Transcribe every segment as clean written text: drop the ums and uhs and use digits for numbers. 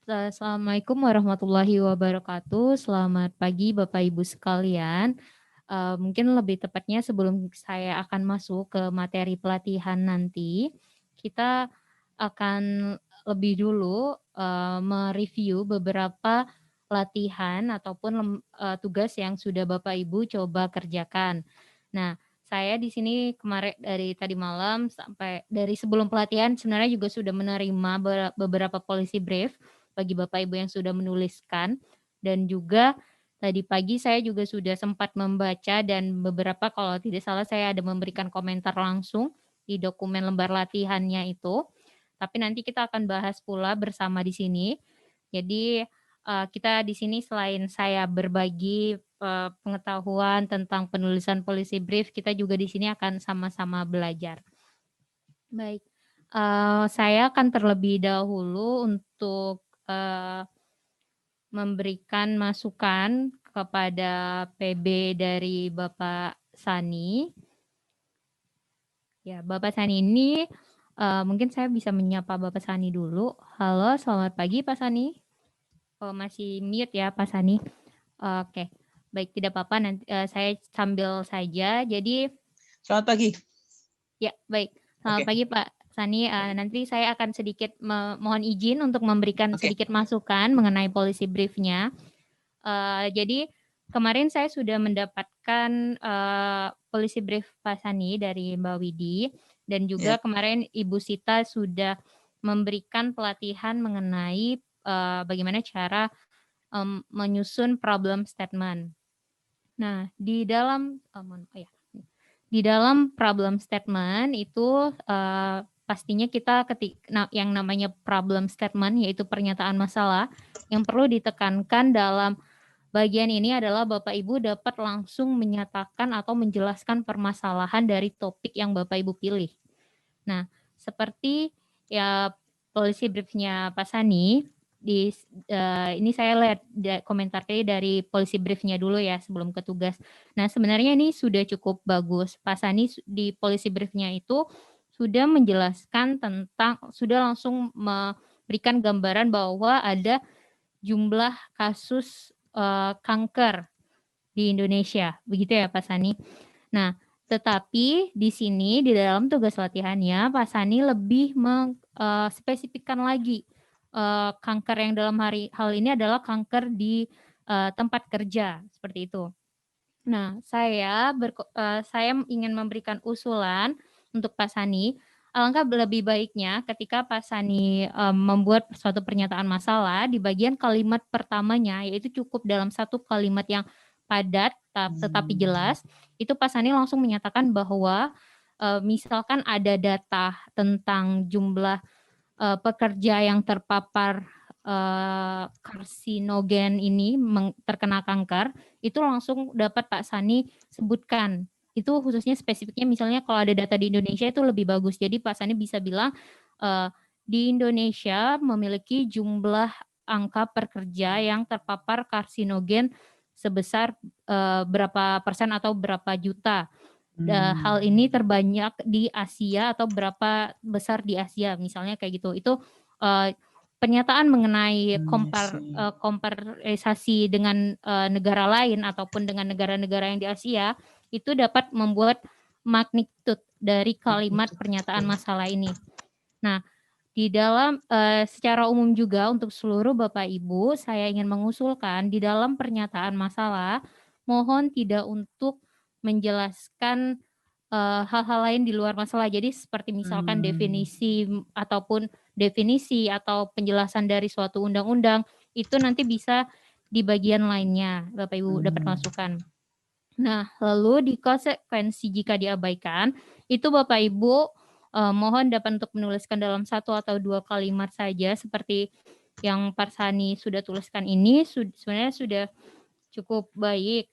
Assalamualaikum warahmatullahi wabarakatuh. Selamat pagi Bapak Ibu sekalian. Mungkin lebih tepatnya sebelum saya akan masuk ke materi pelatihan nanti, kita akan lebih dulu, mereview beberapa latihan ataupun tugas yang sudah Bapak Ibu coba kerjakan. Nah, saya di sini kemarin dari tadi malam sampai dari sebelum pelatihan sebenarnya juga sudah menerima beberapa policy brief bagi Bapak Ibu yang sudah menuliskan, dan juga tadi pagi saya juga sudah sempat membaca dan beberapa kalau tidak salah saya ada memberikan komentar langsung di dokumen lembar latihannya itu. Tapi nanti kita akan bahas pula bersama di sini. Jadi, kita di sini selain saya berbagi, pengetahuan tentang penulisan policy brief, kita juga di sini akan sama-sama belajar. Baik, saya akan terlebih dahulu untuk, memberikan masukan kepada PB dari Bapak Sani. Ya, Bapak Sani ini, mungkin saya bisa menyapa Bapak Sani dulu. Halo, selamat pagi Pak Sani. Oh, masih mute ya Pak Sani. Oke, baik tidak apa-apa nanti, saya sambil saja. Jadi Selamat pagi. ya, baik. Selamat Oke. pagi Pak Sani, nanti saya akan sedikit mohon izin untuk memberikan Oke. sedikit masukan mengenai policy brief-nya. Jadi kemarin saya sudah mendapatkan, policy brief Pak Sani dari Mbak Widi, dan juga Ya. kemarin Ibu Sita sudah memberikan pelatihan mengenai, bagaimana cara, menyusun problem statement. Nah, di dalam di dalam problem statement itu, pastinya kita yang namanya problem statement, yaitu pernyataan masalah, yang perlu ditekankan dalam bagian ini adalah Bapak Ibu dapat langsung menyatakan atau menjelaskan permasalahan dari topik yang Bapak Ibu pilih. Nah, seperti ya policy brief-nya Pak Sani, ini saya lihat komentar dari policy brief-nya dulu ya sebelum ke tugas. Nah, sebenarnya ini sudah cukup bagus. Pak Sani di policy brief-nya itu sudah menjelaskan sudah langsung memberikan gambaran bahwa ada jumlah kasus, kanker di Indonesia, begitu ya Pak Sani? Nah, tetapi di sini di dalam tugas latihannya Pak Sani lebih spesifikkan lagi, kanker yang dalam hal ini adalah kanker di, tempat kerja, seperti itu. Nah, saya ingin memberikan usulan untuk Pak Sani, alangkah lebih baiknya ketika Pak Sani, membuat suatu pernyataan masalah di bagian kalimat pertamanya, yaitu cukup dalam satu kalimat yang padat tetapi jelas, itu Pak Sani langsung menyatakan bahwa, misalkan ada data tentang jumlah, pekerja yang terpapar, karsinogen ini terkena kanker, itu langsung dapat Pak Sani sebutkan. Itu khususnya spesifiknya misalnya kalau ada data di Indonesia itu lebih bagus. Jadi Pak Sani bisa bilang, di Indonesia memiliki jumlah angka pekerja yang terpapar karsinogen sebesar, berapa persen atau berapa juta. Hal ini terbanyak di Asia atau berapa besar di Asia, misalnya kayak gitu. Itu, pernyataan mengenai komparisasi dengan, negara lain ataupun dengan negara-negara yang di Asia, itu dapat membuat magnitude dari kalimat pernyataan masalah ini. Nah, di dalam, secara umum juga untuk seluruh Bapak Ibu, saya ingin mengusulkan di dalam pernyataan masalah, mohon tidak untuk menjelaskan, hal-hal lain di luar masalah. Jadi seperti misalkan definisi atau penjelasan dari suatu undang-undang, itu nanti bisa di bagian lainnya, Bapak Ibu dapat masukan. Nah, lalu di konsekuensi jika diabaikan, itu Bapak Ibu, mohon dapat untuk menuliskan dalam 1 atau 2 kalimat saja seperti yang Pak Sani sudah tuliskan ini sebenarnya sudah cukup baik.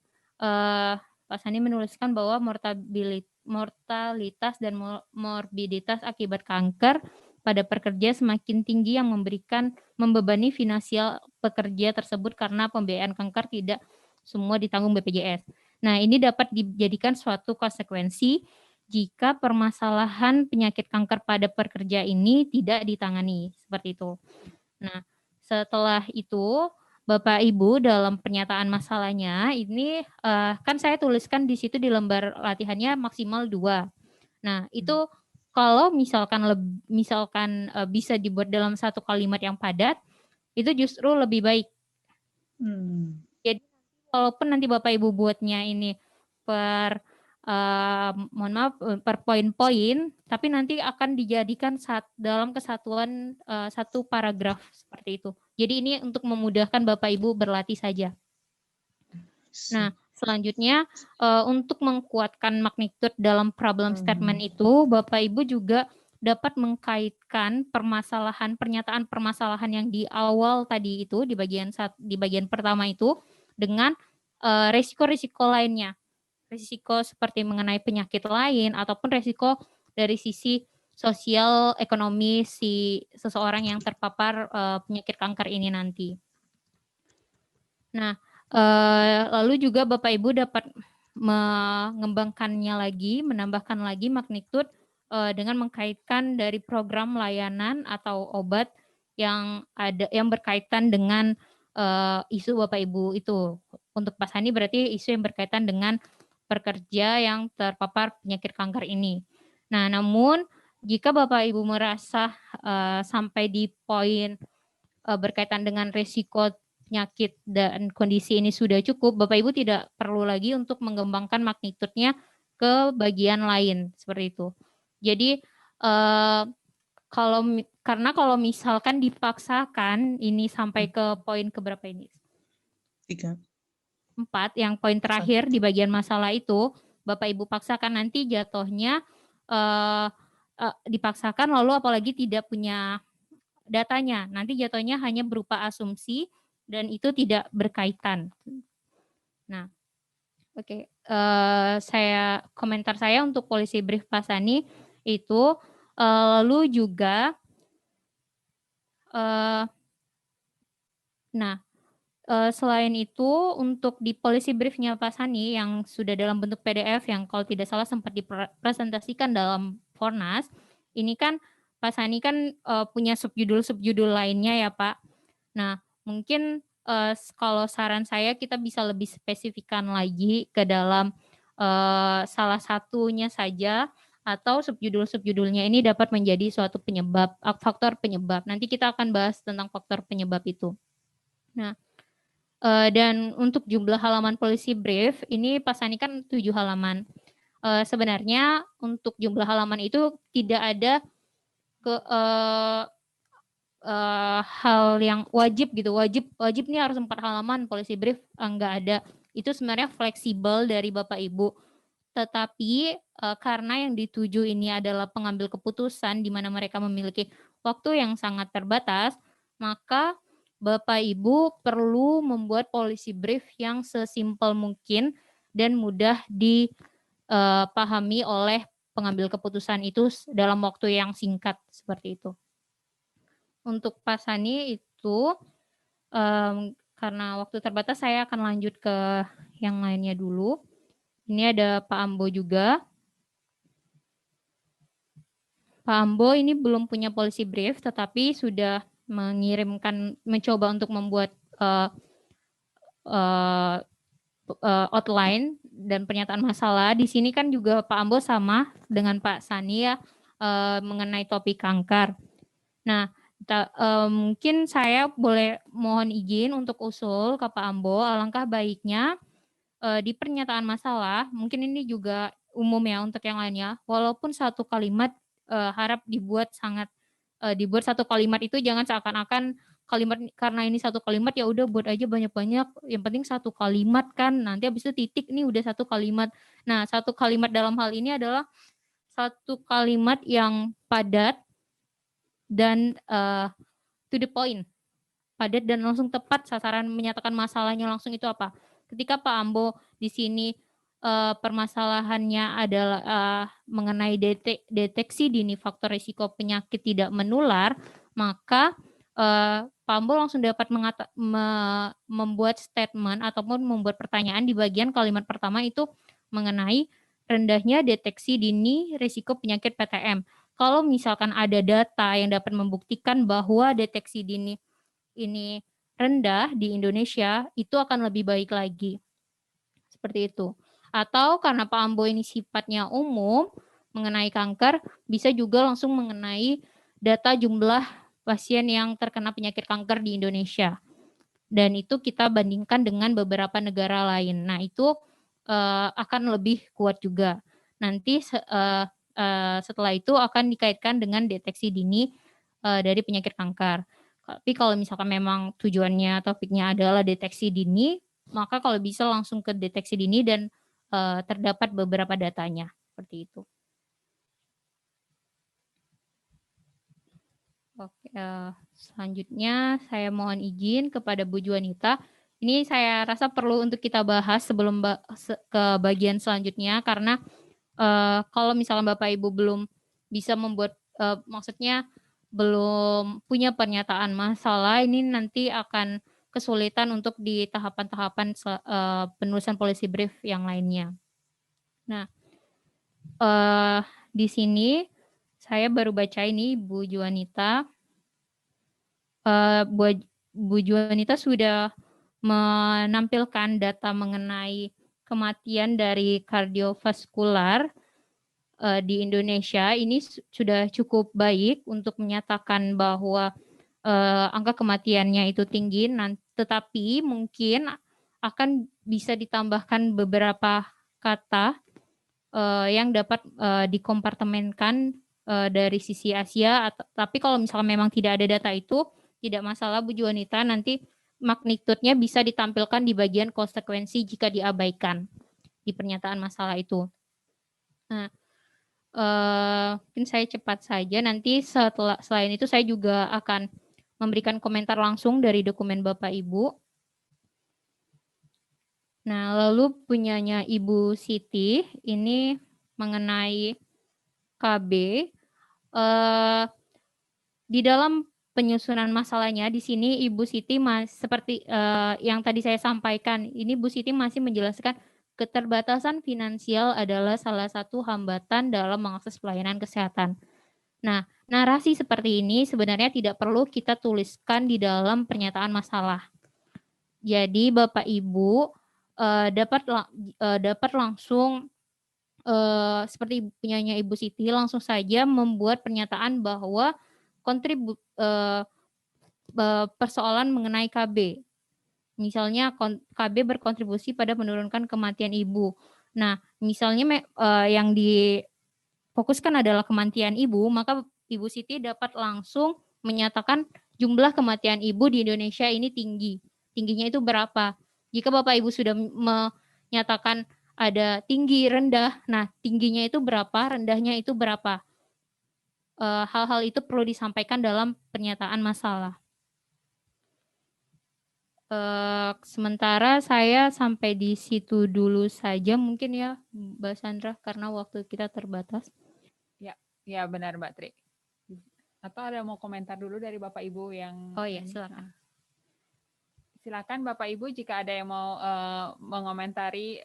Pak Sani menuliskan bahwa mortalitas dan morbiditas akibat kanker pada pekerja semakin tinggi yang membebani finansial pekerja tersebut karena pembiayaan kanker tidak semua ditanggung BPJS. Nah, ini dapat dijadikan suatu konsekuensi jika permasalahan penyakit kanker pada pekerja ini tidak ditangani, seperti itu. Nah, Setelah itu Bapak Ibu dalam pernyataan masalahnya ini kan saya tuliskan di situ di lembar latihannya maksimal 2. Nah, itu kalau misalkan bisa dibuat dalam satu kalimat yang padat, itu justru lebih baik. Jadi walaupun nanti Bapak Ibu buatnya ini per per poin-poin, tapi nanti akan dijadikan dalam kesatuan satu paragraf seperti itu. Jadi ini untuk memudahkan Bapak Ibu berlatih saja. Nah, selanjutnya untuk menguatkan magnitude dalam problem statement itu, Bapak Ibu juga dapat mengkaitkan pernyataan permasalahan yang di awal tadi itu di bagian pertama itu dengan risiko-risiko lainnya. Risiko seperti mengenai penyakit lain ataupun risiko dari sisi sosial ekonomi si seseorang yang terpapar penyakit kanker ini nanti. Nah, lalu juga Bapak Ibu dapat mengembangkannya lagi, menambahkan lagi magnitude dengan mengkaitkan dari program layanan atau obat yang berkaitan dengan isu Bapak Ibu itu. Untuk Pak Sani berarti isu yang berkaitan dengan pekerja yang terpapar penyakit kanker ini. Nah, namun jika Bapak Ibu merasa sampai di poin berkaitan dengan risiko penyakit dan kondisi ini sudah cukup, Bapak Ibu tidak perlu lagi untuk mengembangkan magnitudenya ke bagian lain seperti itu. Jadi kalau misalkan dipaksakan ini sampai ke poin keberapa ini? 3. 4, yang poin terakhir di bagian masalah itu, Bapak Ibu paksakan nanti jatuhnya dipaksakan lalu apalagi tidak punya datanya, nanti jatuhnya hanya berupa asumsi dan itu tidak berkaitan. Nah, oke, komentar saya untuk polisi brief Pak Sani itu lalu juga selain itu untuk di policy briefnya Pak Sani yang sudah dalam bentuk PDF yang kalau tidak salah sempat dipresentasikan dalam Fornas, ini kan Pak Sani kan punya subjudul lainnya ya Pak. Nah, mungkin kalau saran saya kita bisa lebih spesifikkan lagi ke dalam salah satunya saja atau subjudulnya ini dapat menjadi suatu faktor penyebab. Nanti kita akan bahas tentang faktor penyebab itu. Nah, dan untuk jumlah halaman policy brief ini Pak Sani kan 7 halaman. Sebenarnya untuk jumlah halaman itu tidak ada hal yang wajib gitu. Wajib nih harus 4 halaman policy brief, enggak ada. Itu sebenarnya fleksibel dari Bapak Ibu. Tetapi karena yang dituju ini adalah pengambil keputusan di mana mereka memiliki waktu yang sangat terbatas, maka Bapak Ibu perlu membuat policy brief yang sesimpel mungkin dan mudah dipahami oleh pengambil keputusan itu dalam waktu yang singkat seperti itu. Untuk Pak Sani itu karena waktu terbatas saya akan lanjut ke yang lainnya dulu. Ini ada Pak Ambo juga. Pak Ambo ini belum punya policy brief tetapi sudah mencoba untuk membuat outline dan pernyataan masalah. Di sini kan juga Pak Ambo sama dengan Pak Sani ya mengenai topik kanker. Nah, mungkin saya boleh mohon izin untuk usul ke Pak Ambo, alangkah baiknya di pernyataan masalah, mungkin ini juga umum ya untuk yang lainnya, walaupun satu kalimat harap dibuat satu kalimat itu jangan seakan-akan kalimat karena ini satu kalimat ya udah buat aja banyak-banyak, yang penting satu kalimat kan, nanti habis itu titik nih udah satu kalimat. Nah, satu kalimat dalam hal ini adalah satu kalimat yang padat dan to the point. Padat dan langsung tepat sasaran, menyatakan masalahnya langsung itu apa. Ketika Pak Ambo di sini permasalahannya adalah mengenai deteksi dini faktor risiko penyakit tidak menular, maka Pak Ambo langsung dapat membuat statement ataupun membuat pertanyaan di bagian kalimat pertama itu mengenai rendahnya deteksi dini risiko penyakit PTM. Kalau misalkan ada data yang dapat membuktikan bahwa deteksi dini ini rendah di Indonesia, itu akan lebih baik lagi. Seperti itu. Atau karena Pak Ambo ini sifatnya umum mengenai kanker, bisa juga langsung mengenai data jumlah pasien yang terkena penyakit kanker di Indonesia. Dan itu kita bandingkan dengan beberapa negara lain. Nah, itu akan lebih kuat juga. Nanti setelah itu akan dikaitkan dengan deteksi dini dari penyakit kanker. Tapi kalau misalkan memang tujuannya topiknya adalah deteksi dini, maka kalau bisa langsung ke deteksi dini dan terdapat beberapa datanya, seperti itu. Oke, selanjutnya saya mohon izin kepada Bu Juanita. Ini saya rasa perlu untuk kita bahas sebelum ke bagian selanjutnya, karena kalau misalnya Bapak Ibu belum bisa membuat, maksudnya belum punya pernyataan masalah, ini nanti akan kesulitan untuk di tahapan-tahapan penulisan policy brief yang lainnya. Nah, di sini saya baru baca ini Bu Juanita. Bu Juanita sudah menampilkan data mengenai kematian dari kardiovaskular di Indonesia. Ini sudah cukup baik untuk menyatakan bahwa angka kematiannya itu tinggi, tetapi mungkin akan bisa ditambahkan beberapa kata yang dapat dikompartemenkan dari sisi Asia. Tapi kalau misalnya memang tidak ada data itu, tidak masalah Bu Juanita, nanti magnitudenya bisa ditampilkan di bagian konsekuensi jika diabaikan di pernyataan masalah itu. Nah, mungkin saya cepat saja, nanti selain itu saya juga akan memberikan komentar langsung dari dokumen Bapak Ibu. Nah, lalu punyanya Ibu Siti, ini mengenai KB. Di dalam penyusunan masalahnya di sini Ibu Siti seperti yang tadi saya sampaikan, ini Bu Siti masih menjelaskan keterbatasan finansial adalah salah satu hambatan dalam mengakses pelayanan kesehatan. Nah, narasi seperti ini sebenarnya tidak perlu kita tuliskan di dalam pernyataan masalah. Jadi Bapak Ibu dapat langsung seperti punyanya Ibu Siti, langsung saja membuat pernyataan bahwa persoalan mengenai KB. Misalnya KB berkontribusi pada menurunkan kematian ibu. Nah, misalnya yang difokuskan adalah kematian ibu, maka Ibu Siti dapat langsung menyatakan jumlah kematian ibu di Indonesia ini tinggi. Tingginya itu berapa? Jika Bapak Ibu sudah menyatakan ada tinggi, rendah, nah tingginya itu berapa, rendahnya itu berapa? Hal-hal itu perlu disampaikan dalam pernyataan masalah. Sementara saya sampai di situ dulu saja mungkin ya, Mbak Sandra, karena waktu kita terbatas. Ya benar Mbak Tri. Atau ada mau komentar dulu dari Bapak Ibu yang... Oh iya, silakan. Silakan Bapak Ibu jika ada yang mau mengomentari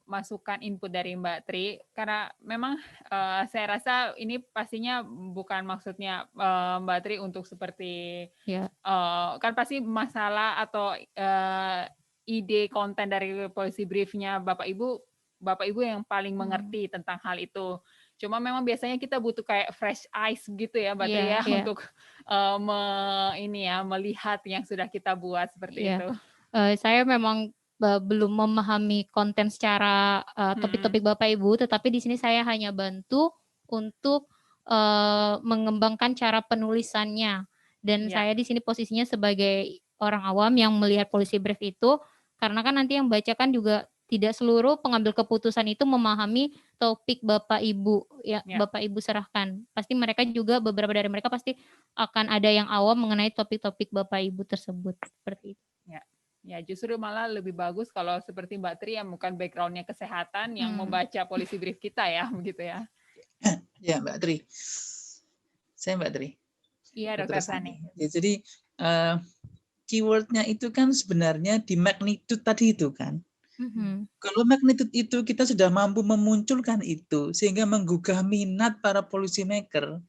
masukan input dari Mbak Tri, karena memang saya rasa ini pastinya bukan maksudnya Mbak Tri untuk seperti kan pasti masalah atau ide konten dari policy briefnya Bapak Ibu yang paling mengerti tentang hal itu. Cuma memang biasanya kita butuh kayak fresh eyes gitu ya Mbak Tri ya untuk melihat yang sudah kita buat seperti itu. Saya memang belum memahami konten secara topik-topik Bapak Ibu, tetapi di sini saya hanya bantu untuk mengembangkan cara penulisannya. Dan saya di sini posisinya sebagai orang awam yang melihat policy brief itu, karena kan nanti yang bacakan juga tidak seluruh pengambil keputusan itu memahami topik Bapak Ibu Bapak Ibu serahkan. Pasti mereka juga, beberapa dari mereka pasti akan ada yang awam mengenai topik-topik Bapak Ibu tersebut, seperti itu. Ya, justru malah lebih bagus kalau seperti Mbak Tri yang bukan background-nya kesehatan yang membaca policy brief kita ya, begitu ya. Ya, Mbak Tri. Saya Mbak Tri. Iya, Dokter Sani. Ya, jadi keyword-nya itu kan sebenarnya di magnitude tadi itu kan. Kalau magnitude itu kita sudah mampu memunculkan itu sehingga menggugah minat para policy maker.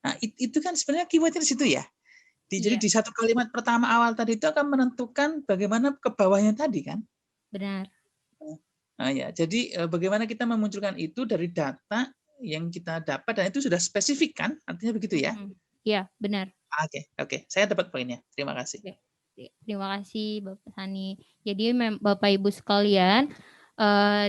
Nah, itu kan sebenarnya keyword-nya di situ ya. Jadi di satu kalimat pertama awal tadi itu akan menentukan bagaimana ke bawahnya tadi kan? Benar. Nah, ya, jadi bagaimana kita memunculkan itu dari data yang kita dapat dan itu sudah spesifik kan? Artinya begitu ya? Iya, benar. Oke. Saya dapat poinnya. Terima kasih. Terima kasih Bapak Sani. Jadi Bapak Ibu sekalian,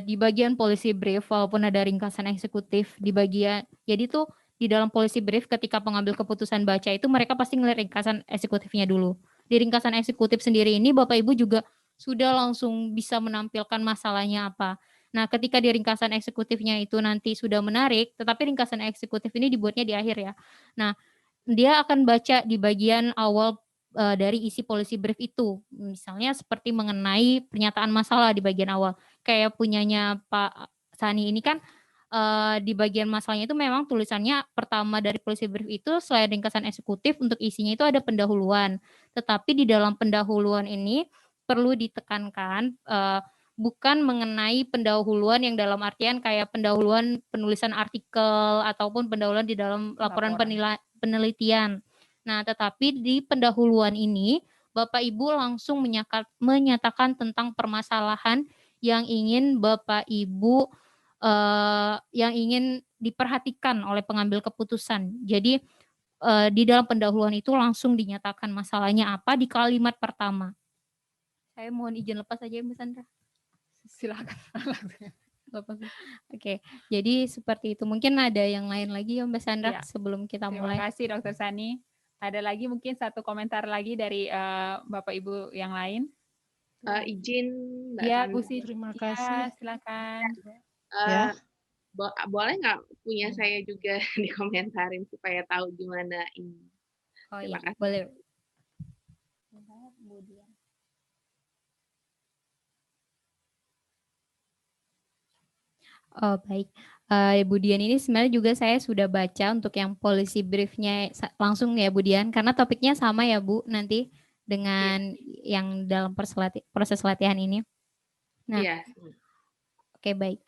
di bagian policy brief walaupun ada ringkasan eksekutif di bagian, jadi tuh di dalam policy brief ketika pengambil keputusan baca itu mereka pasti ngelihat ringkasan eksekutifnya dulu. Di ringkasan eksekutif sendiri ini Bapak Ibu juga sudah langsung bisa menampilkan masalahnya apa. Nah, ketika di ringkasan eksekutifnya itu nanti sudah menarik, tetapi ringkasan eksekutif ini dibuatnya di akhir ya. Nah, dia akan baca di bagian awal dari isi policy brief itu. Misalnya seperti mengenai pernyataan masalah di bagian awal. Kayak punyanya Pak Sani ini kan di bagian masalahnya itu memang tulisannya pertama dari policy brief itu selain ringkasan eksekutif untuk isinya itu ada pendahuluan. Tetapi di dalam pendahuluan ini perlu ditekankan bukan mengenai pendahuluan yang dalam artian kayak pendahuluan penulisan artikel ataupun pendahuluan di dalam laporan penelitian. Nah, tetapi di pendahuluan ini Bapak Ibu langsung menyatakan tentang permasalahan yang ingin Bapak Ibu yang ingin diperhatikan oleh pengambil keputusan. Jadi di dalam pendahuluan itu langsung dinyatakan masalahnya apa di kalimat pertama. Saya mohon izin lepas aja Mbak Sandra. Silakan. Oke, jadi seperti itu. Mungkin ada yang lain lagi ya Mbak Sandra sebelum kita mulai. Terima kasih Dr. Sani. Ada lagi mungkin satu komentar lagi dari Bapak Ibu yang lain. Izin Mbak Ya, Sandra. Bu Siti. Terima kasih. Silakan. Boleh nggak punya saya juga dikomentarin supaya tahu gimana ini? Oh iya, boleh. Oh baik, Bu Dian ini sebenarnya juga saya sudah baca untuk yang policy briefnya langsung ya Bu Dian, karena topiknya sama ya Bu nanti dengan yang dalam proses latihan ini. Nah, oke baik.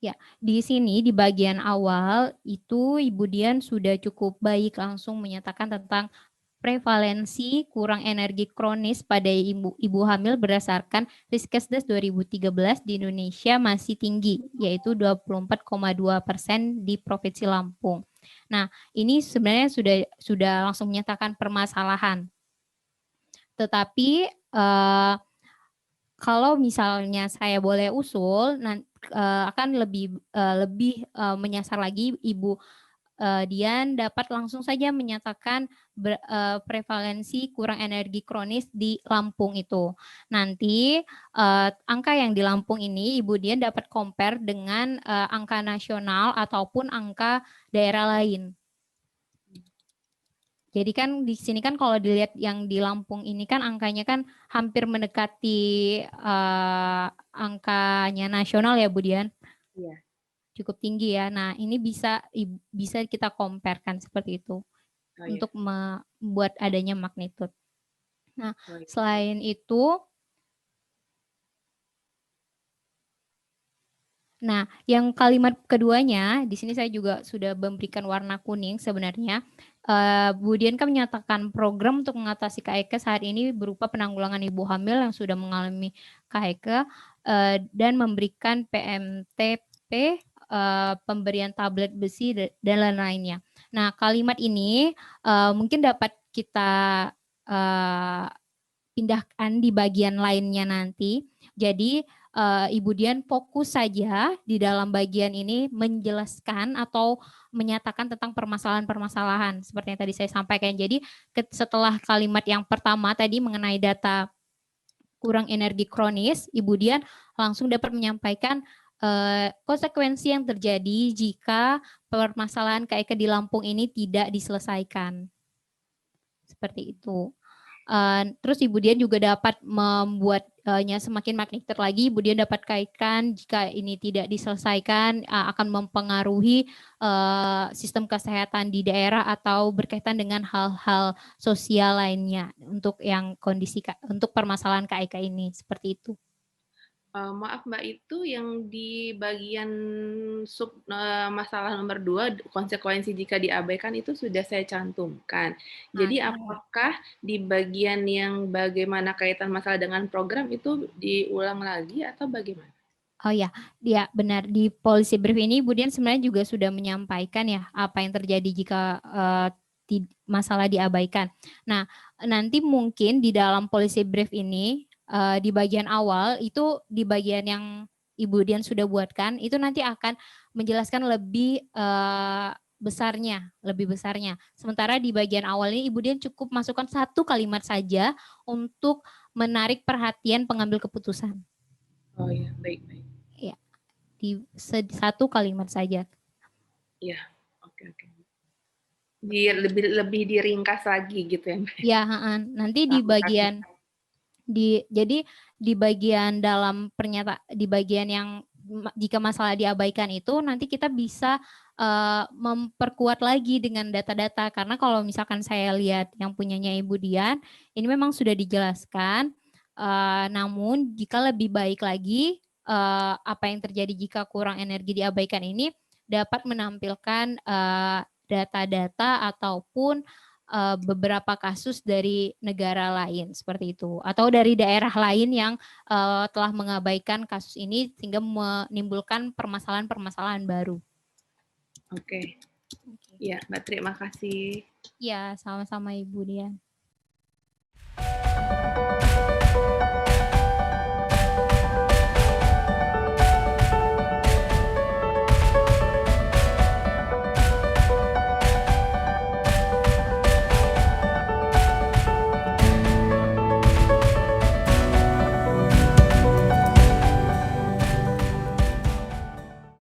Ya, di sini di bagian awal itu Ibu Dian sudah cukup baik langsung menyatakan tentang prevalensi kurang energi kronis pada ibu hamil berdasarkan Riskesdas 2013 di Indonesia masih tinggi, yaitu 24,2% di Provinsi Lampung. Nah, ini sebenarnya sudah langsung menyatakan permasalahan. Tetapi kalau misalnya saya boleh usul, akan lebih menyasar lagi Ibu Dian dapat langsung saja menyatakan prevalensi kurang energi kronis di Lampung itu. Nanti angka yang di Lampung ini Ibu Dian dapat compare dengan angka nasional ataupun angka daerah lain. Jadi kan di sini kan kalau dilihat yang di Lampung ini kan angkanya kan hampir mendekati angkanya nasional ya Bu Dian? Iya. Cukup tinggi ya. Nah, ini bisa kita compare-kan seperti itu untuk membuat adanya magnitude. Nah, selain itu, yang kalimat keduanya di sini saya juga sudah memberikan warna kuning sebenarnya. Bu Dian kan menyatakan program untuk mengatasi KHK saat ini berupa penanggulangan ibu hamil yang sudah mengalami KHK dan memberikan PMTP, pemberian tablet besi dan lain-lainnya. Nah, kalimat ini mungkin dapat kita pindahkan di bagian lainnya nanti. Jadi Ibu Dian fokus saja di dalam bagian ini menjelaskan atau menyatakan tentang permasalahan-permasalahan seperti yang tadi saya sampaikan. Jadi setelah kalimat yang pertama tadi mengenai data kurang energi kronis, Ibu Dian langsung dapat menyampaikan konsekuensi yang terjadi jika permasalahan KHK di Lampung ini tidak diselesaikan. Seperti itu. Terus Ibu Dian juga dapat membuatnya semakin magnitude lagi. Ibu Dian dapat kaitkan jika ini tidak diselesaikan akan mempengaruhi sistem kesehatan di daerah atau berkaitan dengan hal-hal sosial lainnya untuk yang kondisi untuk permasalahan KHK ini seperti itu. Maaf Mbak, itu yang di bagian masalah nomor 2, konsekuensi jika diabaikan itu sudah saya cantumkan. Jadi apakah di bagian yang bagaimana kaitan masalah dengan program itu diulang lagi atau bagaimana? Oh ya, dia benar, di policy brief ini Bu Dian sebenarnya juga sudah menyampaikan ya apa yang terjadi jika masalah diabaikan. Nah, nanti mungkin di dalam policy brief ini di bagian awal itu, di bagian yang Ibu Dian sudah buatkan itu nanti akan menjelaskan lebih lebih besarnya. Sementara di bagian awal ini Ibu Dian cukup masukkan 1 kalimat saja untuk menarik perhatian pengambil keputusan. Oh ya, baik. Ya, di 1 kalimat saja. Iya, oke. Lebih diringkas lagi gitu ya, Mbak? Ya, nanti di bagian jadi di bagian dalam di bagian yang jika masalah diabaikan itu nanti kita bisa memperkuat lagi dengan data-data, karena kalau misalkan saya lihat yang punyanya Ibu Dian ini memang sudah dijelaskan, namun jika lebih baik lagi apa yang terjadi jika kurang energi diabaikan ini dapat menampilkan data-data ataupun beberapa kasus dari negara lain seperti itu, atau dari daerah lain yang telah mengabaikan kasus ini sehingga menimbulkan permasalahan-permasalahan baru. Oke. Ya, Mbak, terima kasih. Ya, sama-sama Ibu Dian.